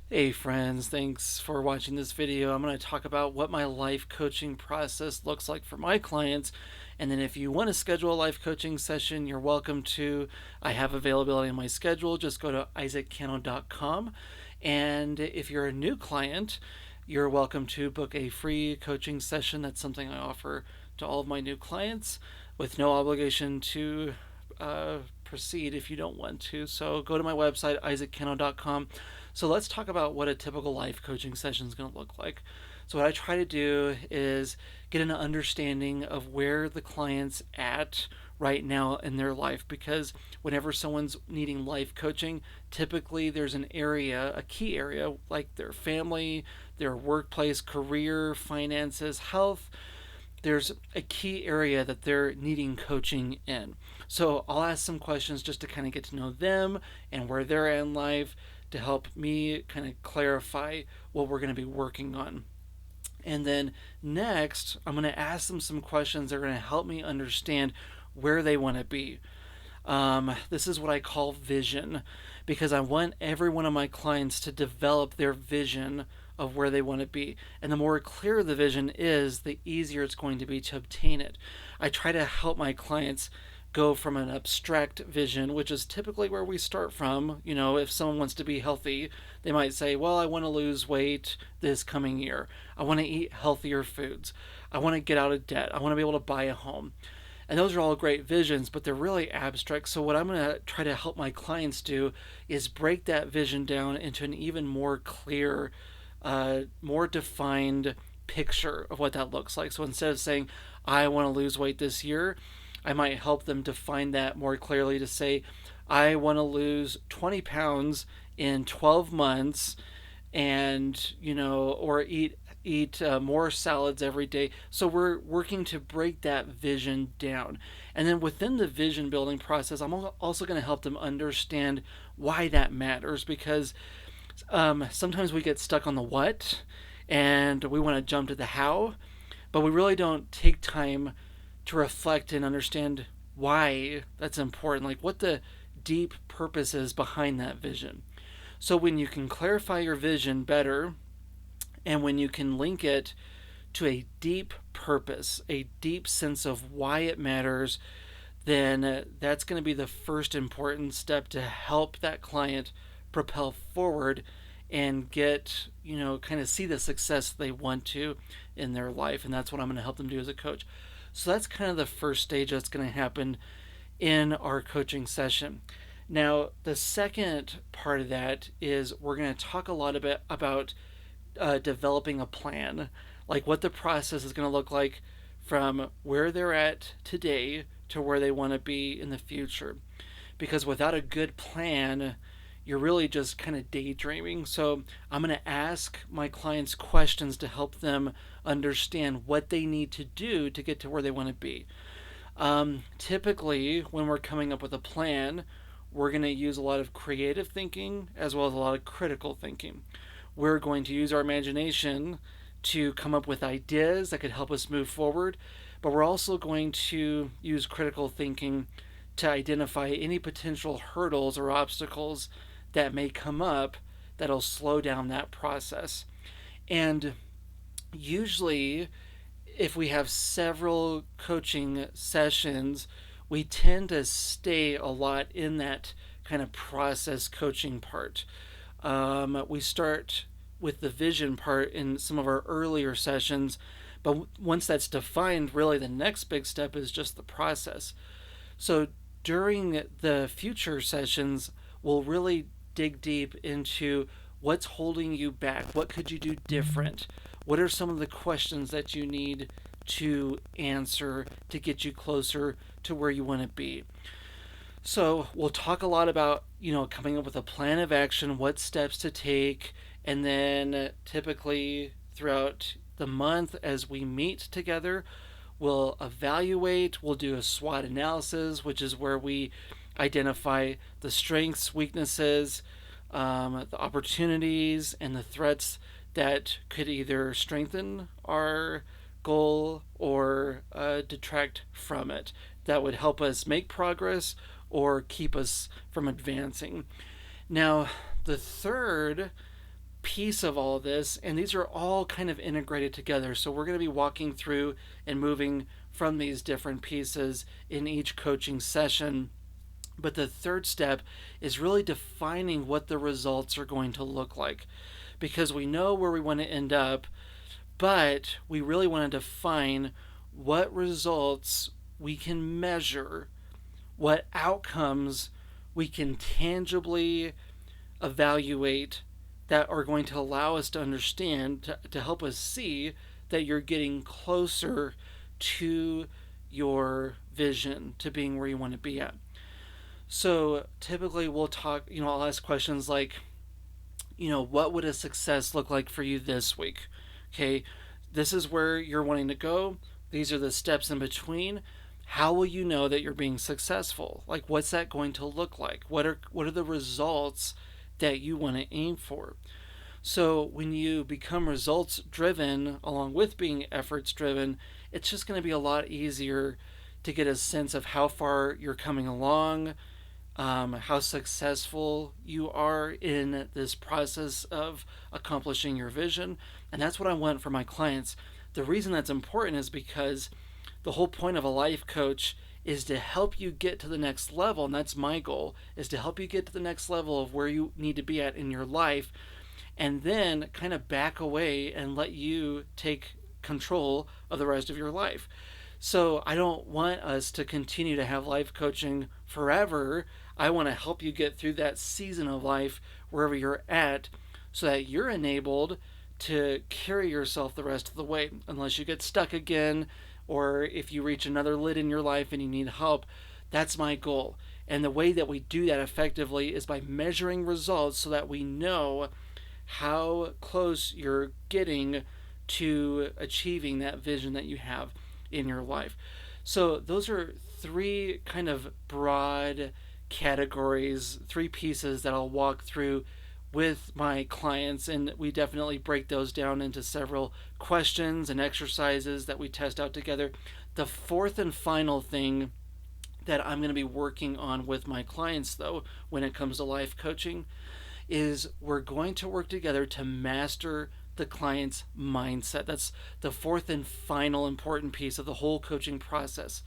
Hey friends, thanks for watching this video. I'm going to talk about what my life coaching process looks like for my clients. And then if you want to schedule a life coaching session, you're welcome to. I have availability in my schedule. Just go to isaaccano.com. And if you're a new client, you're welcome to book a free coaching session. That's something I offer to all of my new clients with no obligation to proceed if you don't want to. So go to my website, isaaccano.com. So let's talk about what a typical life coaching session is going to look like. So what I try to do is get an understanding of where the client's at right now in their life, because whenever someone's needing life coaching, typically there's an area, a key area, like their family, their workplace, career, finances, health. There's a key area that they're needing coaching in. So I'll ask some questions just to kind of get to know them and where they're at in life, to help me kind of clarify what we're going to be working on. And then next, I'm going to ask them some questions that are going to help me understand where they want to be. This is what I call vision, because I want every one of my clients to develop their vision of where they want to be. And the more clear the vision is, the easier it's going to be to obtain it. I try to help my clients go from an abstract vision, which is typically where we start from. You know, if someone wants to be healthy, they might say, well, I want to lose weight this coming year. I want to eat healthier foods. I want to get out of debt. I want to be able to buy a home. And those are all great visions, but they're really abstract. So, what I'm going to try to help my clients do is break that vision down into an even more clear, more defined picture of what that looks like. So, instead of saying, I want to lose weight this year, I might help them define that more clearly to say, I want to lose 20 pounds in 12 months, and or eat more salads every day. So we're working to break that vision down. And then within the vision building process, I'm also going to help them understand why that matters, because sometimes we get stuck on the what and we want to jump to the how, but we really don't take time to reflect and understand why that's important, like what the deep purpose is behind that vision. So when you can clarify your vision better, and when you can link it to a deep purpose, a deep sense of why it matters, then that's going to be the first important step to help that client propel forward and get, kind of see the success they want to in their life. And that's what I'm going to help them do as a coach. So that's kind of the first stage that's going to happen in our coaching session. Now, the second part of that is we're going to talk a lot about developing a plan, like what the process is going to look like from where they're at today to where they want to be in the future. Because without a good plan, you're really just kind of daydreaming. So I'm going to ask my clients questions to help them understand what they need to do to get to where they want to be. Typically, when we're coming up with a plan, we're going to use a lot of creative thinking as well as a lot of critical thinking. We're going to use our imagination to come up with ideas that could help us move forward, but we're also going to use critical thinking to identify any potential hurdles or obstacles that may come up that'll slow down that process. And usually, if we have several coaching sessions, we tend to stay a lot in that kind of process coaching part. We start with the vision part in some of our earlier sessions, but once that's defined, really the next big step is just the process. So during the future sessions, we'll really dig deep into what's holding you back. What could you do different? What are some of the questions that you need to answer to get you closer to where you want to be? So we'll talk a lot about, coming up with a plan of action, what steps to take, and then typically throughout the month as we meet together, we'll evaluate, we'll do a SWOT analysis, which is where we identify the strengths, weaknesses, the opportunities, and the threats that could either strengthen our goal or detract from it. That would help us make progress or keep us from advancing. Now, the third piece of all this, and these are all kind of integrated together. So we're going to be walking through and moving from these different pieces in each coaching session. But the third step is really defining what the results are going to look like, because we know where we want to end up, but we really want to define what results we can measure, what outcomes we can tangibly evaluate that are going to allow us to understand, to help us see that you're getting closer to your vision, to being where you want to be at. So typically we'll talk, I'll ask questions like, what would a success look like for you this week? Okay, this is where you're wanting to go. These are the steps in between. How will you know that you're being successful? Like, what's that going to look like? What are the results that you want to aim for? So when you become results driven along with being efforts driven, it's just going to be a lot easier to get a sense of how far you're coming along, how successful you are in this process of accomplishing your vision. And that's what I want for my clients. The reason that's important is because the whole point of a life coach is to help you get to the next level. And that's my goal, is to help you get to the next level of where you need to be at in your life, and then kind of back away and let you take control of the rest of your life. So I don't want us to continue to have life coaching forever. I want to help you get through that season of life wherever you're at, so that you're enabled to carry yourself the rest of the way, unless you get stuck again, or if you reach another lid in your life and you need help. That's my goal. And the way that we do that effectively is by measuring results, so that we know how close you're getting to achieving that vision that you have in your life. So those are three kind of broad categories, three pieces that I'll walk through with my clients, and we definitely break those down into several questions and exercises that we test out together. The fourth and final thing that I'm going to be working on with my clients, though, when it comes to life coaching, is we're going to work together to master the client's mindset. That's the fourth and final important piece of the whole coaching process.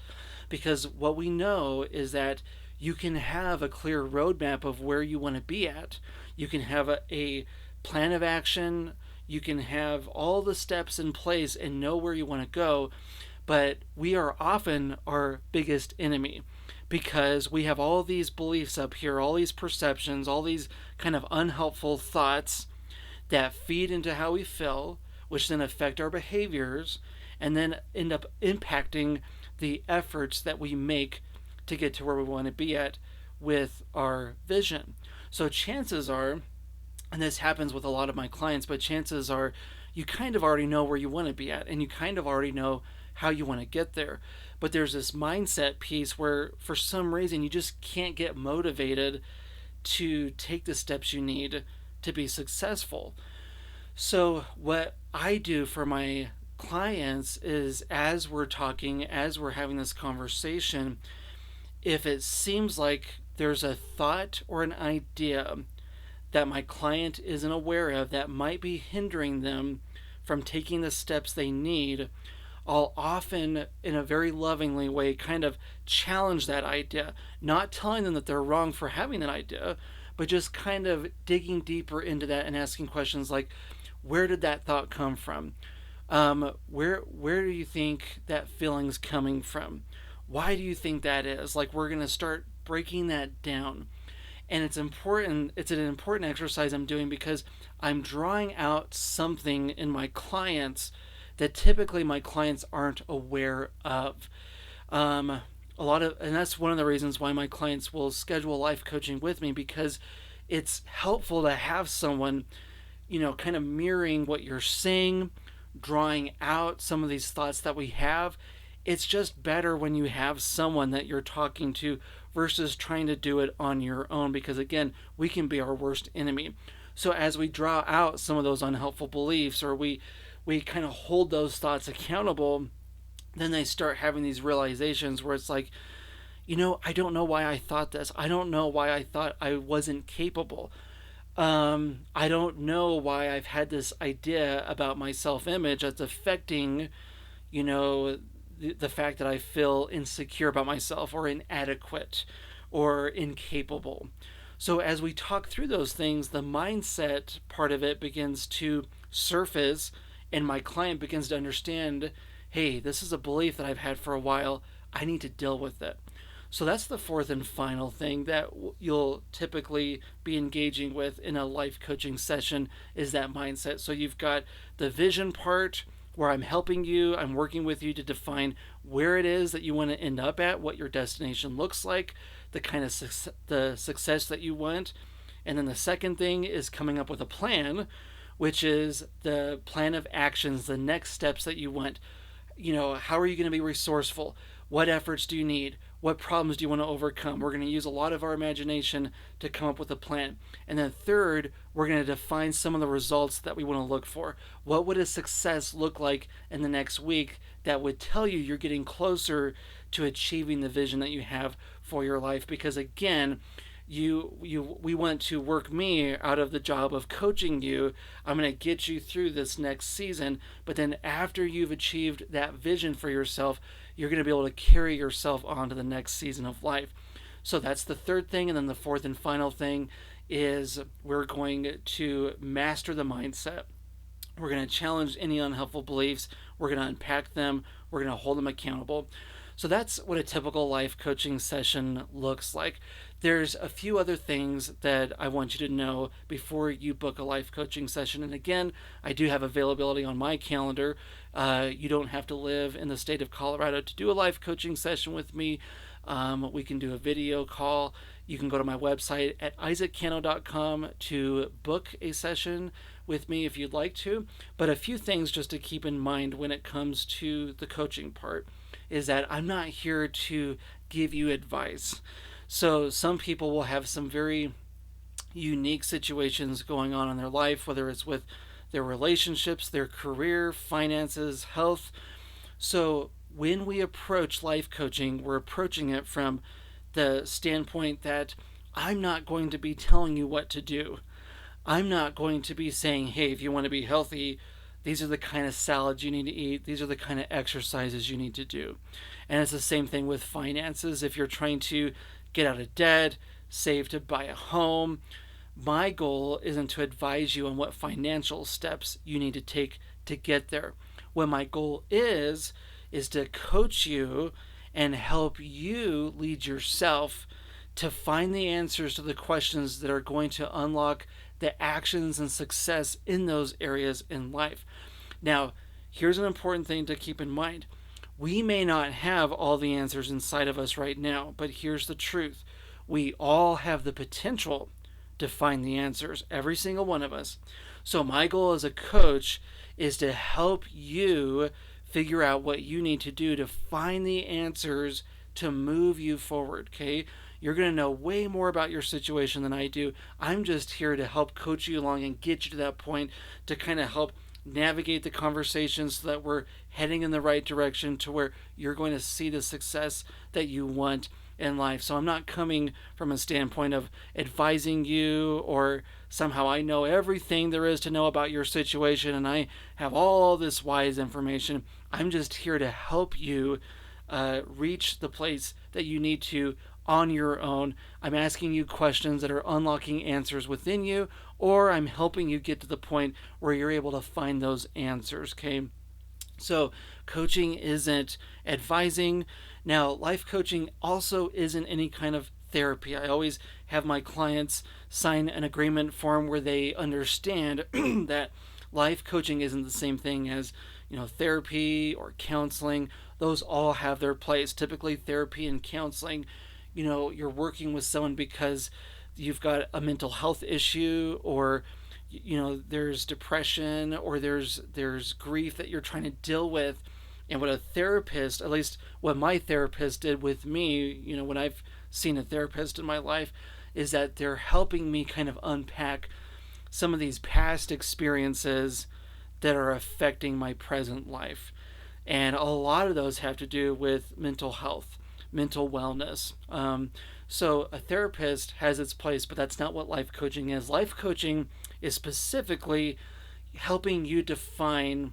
Because what we know is that you can have a clear roadmap of where you want to be at. You can have a plan of action. You can have all the steps in place and know where you want to go. But we are often our biggest enemy, because we have all these beliefs up here, all these perceptions, all these kind of unhelpful thoughts that feed into how we feel, which then affect our behaviors and then end up impacting the efforts that we make to get to where we want to be at with our vision. So chances are, and this happens with a lot of my clients, but chances are you kind of already know where you want to be at, and you kind of already know how you want to get there. But there's this mindset piece where for some reason you just can't get motivated to take the steps you need to be successful. So what I do for my clients is, as we're talking, as we're having this conversation, if it seems like there's a thought or an idea that my client isn't aware of that might be hindering them from taking the steps they need, I'll often, in a very lovingly way, kind of challenge that idea, not telling them that they're wrong for having that idea, but just kind of digging deeper into that and asking questions like, where did that thought come from? Where do you think that feeling's coming from? Why do you think that is? Like, we're going to start breaking that down. And it's important. It's an important exercise I'm doing because I'm drawing out something in my clients that typically my clients aren't aware of. And that's one of the reasons why my clients will schedule life coaching with me, because it's helpful to have someone, kind of mirroring what you're saying, drawing out some of these thoughts that we have. It's just better when you have someone that you're talking to versus trying to do it on your own, because again, we can be our worst enemy. So as we draw out some of those unhelpful beliefs, or we kind of hold those thoughts accountable, then they start having these realizations where it's like, I don't know why I thought this. I don't know why I thought I wasn't capable. I don't know why I've had this idea about my self image that's affecting, you know, the fact that I feel insecure about myself or inadequate or incapable. So, as we talk through those things, the mindset part of it begins to surface, and my client begins to understand, hey, this is a belief that I've had for a while. I need to deal with it. So that's the fourth and final thing that you'll typically be engaging with in a life coaching session is that mindset. So you've got the vision part where I'm helping you, I'm working with you to define where it is that you want to end up at, what your destination looks like, the kind of the success that you want. And then the second thing is coming up with a plan, which is the plan of actions, the next steps that you want. How are you going to be resourceful? What efforts do you need? What problems do you want to overcome? We're going to use a lot of our imagination to come up with a plan. And then third, we're going to define some of the results that we want to look for. What would a success look like in the next week that would tell you you're getting closer to achieving the vision that you have for your life? Because again, we want to work me out of the job of coaching you. I'm going to get you through this next season, but then after you've achieved that vision for yourself, you're going to be able to carry yourself on to the next season of life. So that's the third thing. And then the fourth and final thing is we're going to master the mindset. We're going to challenge any unhelpful beliefs. We're going to unpack them. We're going to hold them accountable. So that's what a typical life coaching session looks like. There's a few other things that I want you to know before you book a life coaching session. And again, I do have availability on my calendar. You don't have to live in the state of Colorado to do a life coaching session with me. We can do a video call. You can go to my website at isaaccano.com to book a session with me if you'd like to. But a few things just to keep in mind when it comes to the coaching part is that I'm not here to give you advice. So some people will have some very unique situations going on in their life, whether it's with their relationships, their career, finances, health. So when we approach life coaching, we're approaching it from the standpoint that I'm not going to be telling you what to do. I'm not going to be saying, hey, if you want to be healthy, these are the kind of salads you need to eat. These are the kind of exercises you need to do. And it's the same thing with finances. If you're trying to get out of debt, save to buy a home, my goal isn't to advise you on what financial steps you need to take to get there. What my goal is to coach you and help you lead yourself to find the answers to the questions that are going to unlock the actions and success in those areas in life. Now, here's an important thing to keep in mind. We may not have all the answers inside of us right now, but here's the truth. We all have the potential to find the answers, every single one of us. So my goal as a coach is to help you figure out what you need to do to find the answers to move you forward, okay? You're going to know way more about your situation than I do. I'm just here to help coach you along and get you to that point to kind of help navigate the conversations so that we're heading in the right direction to where you're going to see the success that you want in life. So I'm not coming from a standpoint of advising you or somehow I know everything there is to know about your situation and I have all this wise information. I'm just here to help you reach the place that you need to on your own. I'm asking you questions that are unlocking answers within you, or I'm helping you get to the point where you're able to find those answers, okay? So, coaching isn't advising. Now, life coaching also isn't any kind of therapy. I always have my clients sign an agreement form where they understand that life coaching isn't the same thing as, therapy or counseling. Those all have their place. Typically, therapy and counseling, you're working with someone because you've got a mental health issue or there's depression or there's grief that you're trying to deal with. And what a therapist, at least what my therapist did with me, when I've seen a therapist in my life, is that they're helping me kind of unpack some of these past experiences that are affecting my present life. And a lot of those have to do with mental health, mental wellness. So a therapist has its place, but that's not what life coaching is. Life coaching is specifically helping you define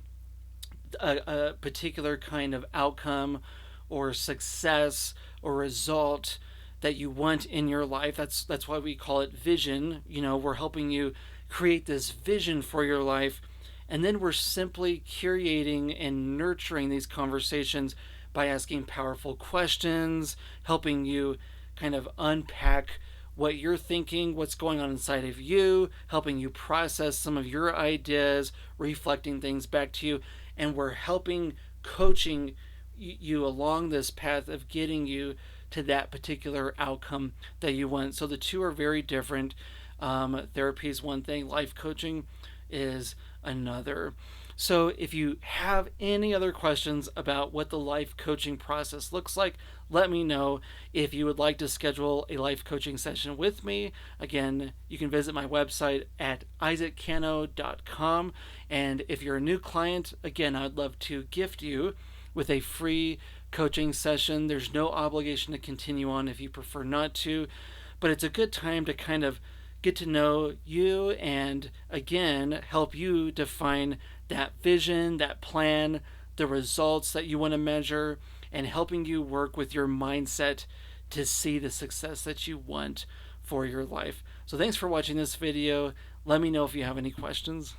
a particular kind of outcome or success or result that you want in your life. That's why we call it vision. We're helping you create this vision for your life, and then we're simply curating and nurturing these conversations by asking powerful questions, helping you kind of unpack what you're thinking, what's going on inside of you, helping you process some of your ideas, reflecting things back to you, and we're helping coaching you along this path of getting you to that particular outcome that you want. So the two are very different. Therapy is one thing, life coaching is another. So if you have any other questions about what the life coaching process looks like, let me know. If you would like to schedule a life coaching session with me, again, you can visit my website at isaaccano.com. And if you're a new client, again, I'd love to gift you with a free coaching session. There's no obligation to continue on if you prefer not to, but it's a good time to kind of get to know you and, again, help you define that vision, that plan, the results that you want to measure, and helping you work with your mindset to see the success that you want for your life. So thanks for watching this video. Let me know if you have any questions.